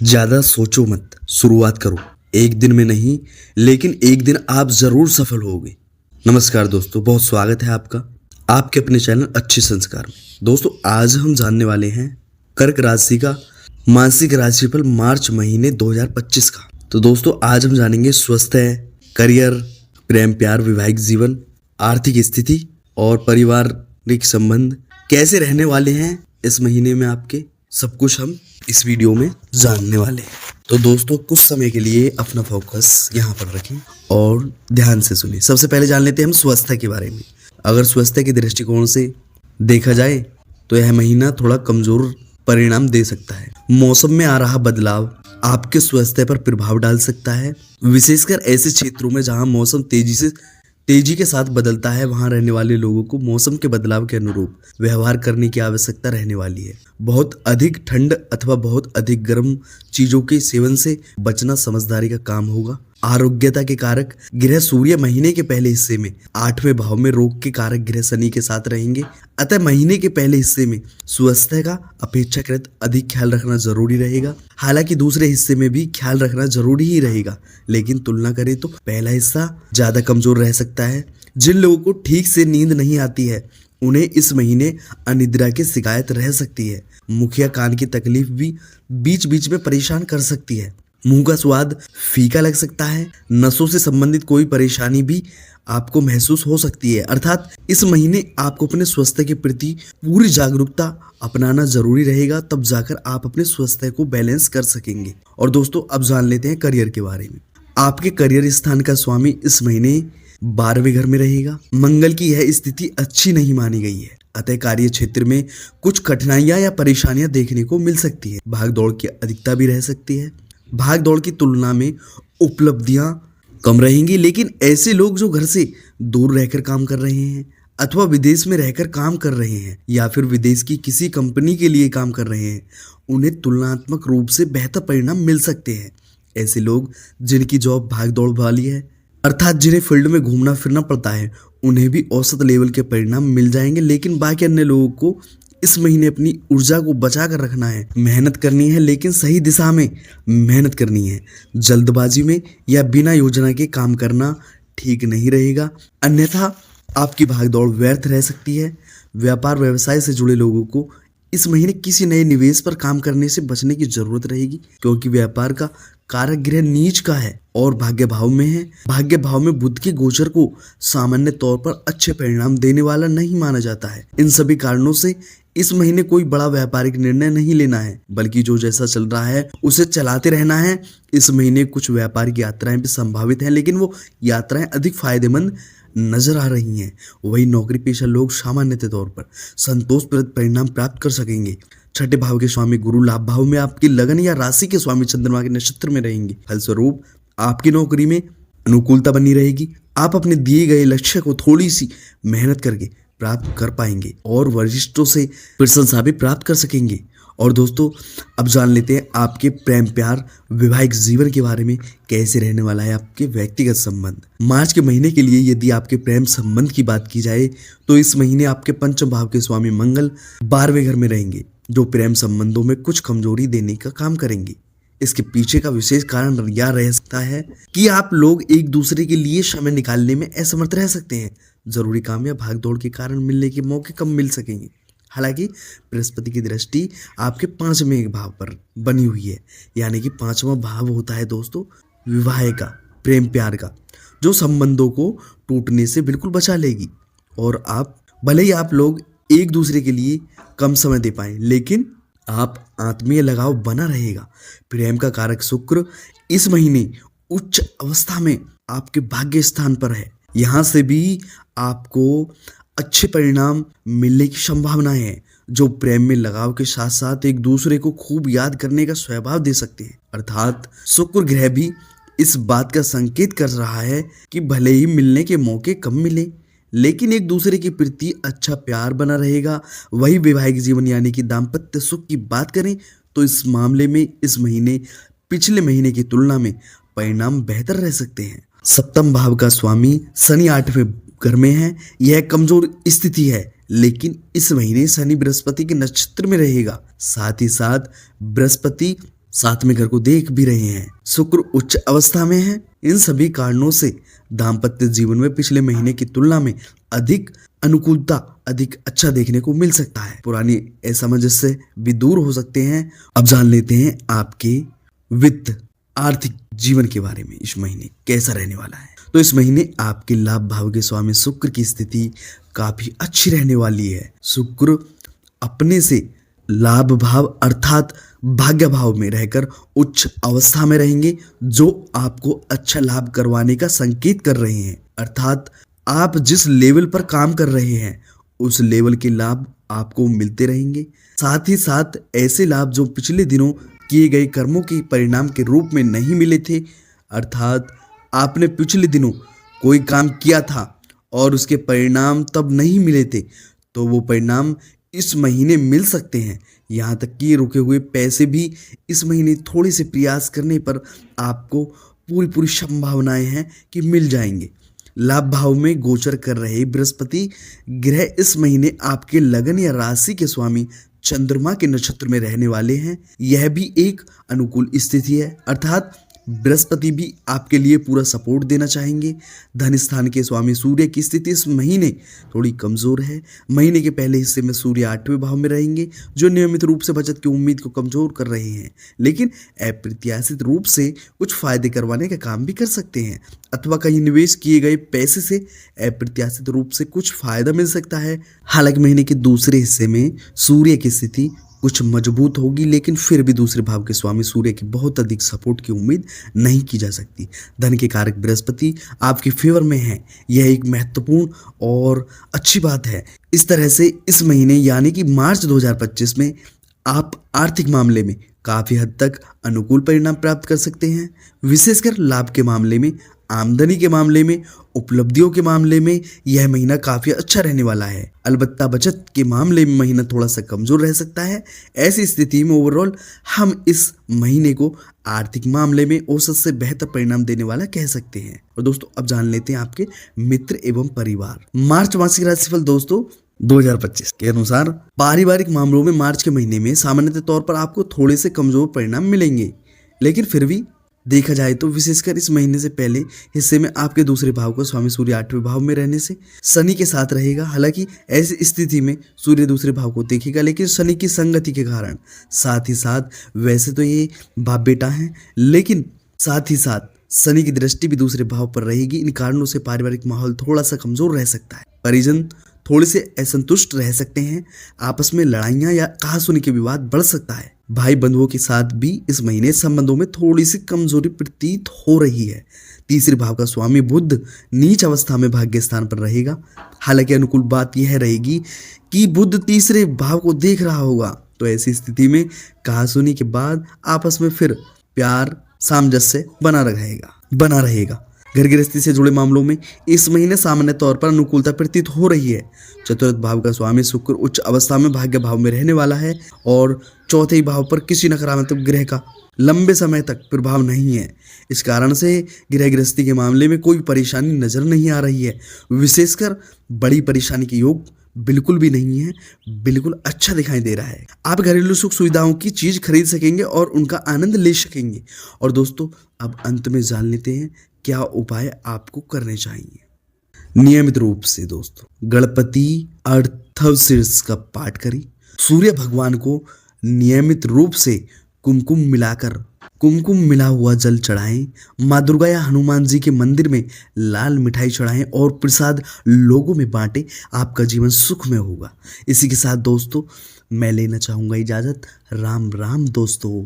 ज्यादा सोचो मत, शुरुआत करो। एक दिन में नहीं, लेकिन एक दिन आप जरूर सफल होगे। नमस्कार दोस्तों, बहुत स्वागत है आपका आपके अपने चैनल अच्छे संस्कार में। दोस्तों, आज हम जानने वाले हैं कर्क राशि का मासिक राशिफल मार्च महीने 2025 का। तो दोस्तों, आज हम जानेंगे स्वास्थ्य, करियर, प्रेम प्यार, वैवाहिक जीवन, आर्थिक स्थिति और पारिवारिक संबंध कैसे रहने वाले हैं इस महीने में आपके। सब कुछ हम इस वीडियो में जानने वाले हैं। तो दोस्तों, कुछ समय के लिए अपना फोकस यहाँ पर रखें और ध्यान से सुनिए। सबसे पहले जान लेते हैं हम स्वास्थ्य के बारे में। अगर स्वास्थ्य के दृष्टिकोण से देखा जाए तो यह महीना थोड़ा कमजोर परिणाम दे सकता है। मौसम में आ रहा बदलाव आपके स्वास्थ्य पर प्रभाव डाल सकता है, विशेषकर ऐसे क्षेत्रों में जहां मौसम तेजी के साथ बदलता है। वहां रहने वाले लोगों को मौसम के बदलाव के अनुरूप व्यवहार करने की आवश्यकता रहने वाली है। बहुत अधिक ठंड अथवा बहुत अधिक गर्म चीजों के सेवन से बचना समझदारी का काम होगा। आरोग्यता के कारक ग्रह सूर्य महीने के पहले हिस्से में 8वें भाव में, रोग के कारक ग्रह शनि के साथ रहेंगे। अतः महीने के पहले हिस्से में स्वास्थ्य का अपेक्षाकृत अधिक ख्याल रखना जरूरी रहेगा। हालांकि दूसरे हिस्से में भी ख्याल रखना जरूरी ही रहेगा, लेकिन तुलना करें तो पहला हिस्सा ज्यादा कमजोर रह सकता है। जिन लोगों को ठीक से नींद नहीं आती है, उन्हें इस महीने अनिद्रा की शिकायत रह सकती है। मुखिया कान की तकलीफ भी बीच बीच में परेशान कर सकती है। मुंह का स्वाद फीका लग सकता है। नसों से संबंधित कोई परेशानी भी आपको महसूस हो सकती है। अर्थात इस महीने आपको अपने स्वास्थ्य के प्रति पूरी जागरूकता अपनाना जरूरी रहेगा, तब जाकर आप अपने स्वास्थ्य को बैलेंस कर सकेंगे। और दोस्तों, अब जान लेते हैं करियर के बारे में। आपके करियर स्थान का स्वामी इस महीने 12वें घर में रहेगा। मंगल की यह स्थिति अच्छी नहीं मानी गई है, अतः कार्य क्षेत्र में कुछ कठिनाइयां या परेशानियां देखने को मिल सकती है। भाग दौड़ की अधिकता भी रह सकती है। भाग दौड़ की तुलना में उपलब्धियां कम रहेंगी, लेकिन ऐसे लोग जो घर से दूर रहकर काम कर रहे हैं अथवा विदेश में रहकर काम कर रहे हैं या फिर विदेश की किसी कंपनी के लिए काम कर रहे हैं, उन्हें तुलनात्मक रूप से बेहतर परिणाम मिल सकते हैं। ऐसे लोग जिनकी जॉब भाग दौड़ वाली है, अर्थात जिन्हें फील्ड में घूमना फिरना पड़ता है, उन्हें भी औसत लेवल के परिणाम मिल जाएंगे। लेकिन बाकी अन्य लोगों को इस महीने अपनी ऊर्जा को बचा कर रखना है, मेहनत करनी है, लेकिन सही दिशा में मेहनत करनी है। जल्दबाजी में या बिना योजना के काम करना ठीक नहीं रहेगा, अन्यथा आपकी भागदौड़ व्यर्थ रह सकती है। व्यापार व्यवसाय से जुड़े लोगों को इस महीने किसी नए निवेश पर काम करने से बचने की जरूरत रहेगी, क्योंकि व्यापार का कारक ग्रह नीच का है और भाग्य भाव में है। भाग्य भाव में बुध के गोचर को सामान्य तौर पर अच्छे परिणाम देने वाला नहीं माना जाता है। इन सभी कारणों से इस महीने कोई बड़ा व्यापारिक निर्णय नहीं लेना है, बल्कि जो जैसा चल रहा है उसे चलाते रहना है। इस महीने कुछ व्यापारिक यात्राएं भी संभावित हैं, लेकिन वो यात्राएं अधिक फायदेमंद नजर आ रही हैं। वही नौकरी पेशा लोग सामान्य तौर पर संतोषप्रद परिणाम प्राप्त कर सकेंगे। छठे भाव के स्वामी गुरु लाभ भाव में, आपकी लगन या राशि के स्वामी चंद्रमा के नक्षत्र में रहेंगे। फलस्वरूप आपकी नौकरी में अनुकूलता बनी रहेगी। आप अपने दिए गए लक्ष्य को थोड़ी सी मेहनत करके प्राप्त कर पाएंगे और वरिष्ठों से प्रशंसा भी प्राप्त कर सकेंगे। और दोस्तों, अब जान लेते हैं आपके प्रेम प्यार वैवाहिक जीवन के बारे में। कैसे रहने वाला है आपके व्यक्तिगत संबंध। मार्च के महीने के लिए यदि आपके प्रेम संबंध की बात की जाए तो इस महीने आपके पंचम भाव के स्वामी मंगल 12वें घर में रहेंगे, जो प्रेम संबंधों में कुछ कमजोरी देने का काम करेंगे। इसके पीछे का विशेष कारण यह रह सकता है कि आप लोग एक दूसरे के लिए समय निकालने में असमर्थ रह सकते हैं। जरूरी काम या भागदौड़ के कारण मिलने के मौके कम मिल सकेंगे। हालांकि बृहस्पति की दृष्टि आपके 5वें भाव पर बनी हुई है, यानी कि 5वां भाव होता है दोस्तों विवाह का, प्रेम प्यार का, जो संबंधों को टूटने से बिल्कुल बचा लेगी। और आप भले ही आप लोग एक दूसरे के लिए कम समय दे पाए, लेकिन आप आत्मीय लगाव बना रहेगा। प्रेम का कारक शुक्र इस महीने उच्च अवस्था में आपके भाग्य स्थान पर है। यहाँ से भी आपको अच्छे परिणाम मिलने की संभावना है, जो प्रेम में लगाव के साथ साथ एक दूसरे को खूब याद करने का स्वभाव दे सकते हैं। अर्थात शुक्र ग्रह भी इस बात का संकेत कर रहा है कि भले ही मिलने के मौके कम मिले, लेकिन एक दूसरे के प्रति अच्छा प्यार बना रहेगा। वही वैवाहिक जीवन यानी कि दाम्पत्य सुख की बात करें तो इस मामले में इस महीने पिछले महीने की तुलना में परिणाम बेहतर रह सकते हैं। सप्तम भाव का स्वामी शनि 8वें घर में है। यह कमजोर स्थिति है, लेकिन इस महीने शनि बृहस्पति के नक्षत्र में रहेगा। साथ ही साथ बृहस्पति साथ में घर को देख भी रहे हैं, शुक्र उच्च अवस्था में है। इन सभी कारणों से दाम्पत्य जीवन में पिछले महीने की तुलना में अधिक अनुकूलता, अधिक अच्छा देखने को मिल सकता है। पुरानी असमंजस्य भी दूर हो सकते हैं। अब जान लेते हैं आपके वित्त आर्थिक जीवन के बारे में। इस महीने कैसा रहने वाला है? तो इस महीने आपके लाभ भाव के स्वामी शुक्र की स्थिति काफी अच्छी रहने वाली है। शुक्र अपने से लाभ भाव अर्थात भाग्य भाव में रहकर उच्च अवस्था में रहेंगे, जो आपको अच्छा लाभ करवाने का संकेत कर रहे हैं। अर्थात आप जिस लेवल पर काम कर रहे हैं उस लेवल के लाभ आपको मिलते रहेंगे। साथ ही साथ ऐसे लाभ जो पिछले दिनों किए गए कर्मों के परिणाम के रूप में नहीं मिले थे, अर्थात आपने पिछले दिनों कोई काम किया था और उसके परिणाम तब नहीं मिले थे, तो वो परिणाम इस महीने मिल सकते हैं। यहाँ तक कि रुके हुए पैसे भी इस महीने थोड़े से प्रयास करने पर आपको पूरी संभावनाएं हैं कि मिल जाएंगे। लाभ भाव में गोचर कर रहे बृहस्पति ग्रह इस महीने आपके लगन या राशि के स्वामी चंद्रमा के नक्षत्र में रहने वाले हैं। यह भी एक अनुकूल स्थिति है, अर्थात बृहस्पति भी आपके लिए पूरा सपोर्ट देना चाहेंगे। धन स्थान के स्वामी सूर्य की स्थिति इस महीने थोड़ी कमजोर है। महीने के पहले हिस्से में सूर्य 8वें भाव में रहेंगे, जो नियमित रूप से बचत की उम्मीद को कमजोर कर रहे हैं, लेकिन अप्रत्याशित रूप से कुछ फायदे करवाने का काम भी कर सकते हैं, अथवा कहीं निवेश किए गए पैसे से अप्रत्याशित रूप से कुछ फायदा मिल सकता है। हालांकि महीने के दूसरे हिस्से में सूर्य की स्थिति कुछ मजबूत होगी, लेकिन फिर भी दूसरे भाव के स्वामी सूर्य की बहुत अधिक सपोर्ट की उम्मीद नहीं की जा सकती। धन के कारक बृहस्पति आपके फेवर में है, यह एक महत्वपूर्ण और अच्छी बात है। इस तरह से इस महीने यानी कि मार्च 2025 में आप आर्थिक मामले में काफी हद तक अनुकूल परिणाम प्राप्त कर सकते हैं। विशेषकर लाभ के मामले में, आमदनी के मामले में, उपलब्धियों के मामले में यह महीना काफी अच्छा रहने वाला है। अलबत्ता बचत के मामले में महीना थोड़ा सा कमजोर रह सकता है। ऐसी स्थिति में ओवरऑल हम इस महीने को आर्थिक मामले में औसत से बेहतर परिणाम देने वाला कह सकते हैं। और दोस्तों अब जान लेते हैं आपके मित्र एवं परिवार। मार्च मासिक राशिफल दोस्तों 2025 के अनुसार पारिवारिक मामलों में मार्च के महीने में सामान्यतः तौर पर आपको थोड़े से कमजोर परिणाम मिलेंगे, लेकिन फिर भी देखा जाए तो विशेषकर इस महीने से पहले हिस्से में आपके दूसरे भाव को स्वामी सूर्य 8वें भाव में रहने से शनि के साथ रहेगा। हालांकि ऐसी स्थिति में सूर्य दूसरे भाव को देखेगा, लेकिन शनि की संगति के कारण, साथ ही साथ वैसे तो ये बाप बेटा है, लेकिन साथ ही साथ शनि की दृष्टि भी दूसरे भाव पर रहेगी। इन कारणों से पारिवारिक माहौल थोड़ा सा कमजोर रह सकता है। परिजन थोड़े से असंतुष्ट रह सकते हैं। आपस में लड़ाइयां या कहासुनी के विवाद बढ़ सकता है। भाई बंधुओं के साथ भी इस महीने संबंधों में थोड़ी सी कमजोरी प्रतीत हो रही है। तीसरे भाव का स्वामी बुध नीच अवस्था में भाग्य स्थान पर रहेगा। हालांकि अनुकूल बात यह रहेगी कि बुध तीसरे भाव को देख रहा होगा, तो ऐसी स्थिति में कहासुनी के बाद आपस में फिर प्यार सामंजस्य बना रहेगा। घर गृहस्थी से जुड़े मामलों में इस महीने सामान्य तौर पर अनुकूलता प्रतीत हो रही है। चतुर्थ भाव का स्वामी शुक्र उच्च अवस्था में भाग्य भाव में रहने वाला है और चौथे भाव पर किसी नकारात्मक ग्रह का लंबे समय तक प्रभाव नहीं है। इस कारण से गृह गृहस्थी के मामले में कोई परेशानी नजर नहीं आ रही है। विशेषकर बड़ी परेशानी के योग बिल्कुल भी नहीं है, बिल्कुल अच्छा दिखाई दे रहा है। आप घरेलू सुख सुविधाओं की चीज खरीद सकेंगे और उनका आनंद ले सकेंगे। और दोस्तों अब अंत में जान लेते हैं क्या उपाय आपको करने चाहिए। नियमित रूप से दोस्तों गणपति अर्थवशीर्ष का पाठ करें। सूर्य भगवान को नियमित रूप से कुमकुम मिला हुआ जल चढ़ाएं। माँ दुर्गा या हनुमान जी के मंदिर में लाल मिठाई चढ़ाएं और प्रसाद लोगों में बांटें। आपका जीवन सुख में होगा। इसी के साथ दोस्तों मैं लेना चाहूंगा इजाजत। राम राम दोस्तों।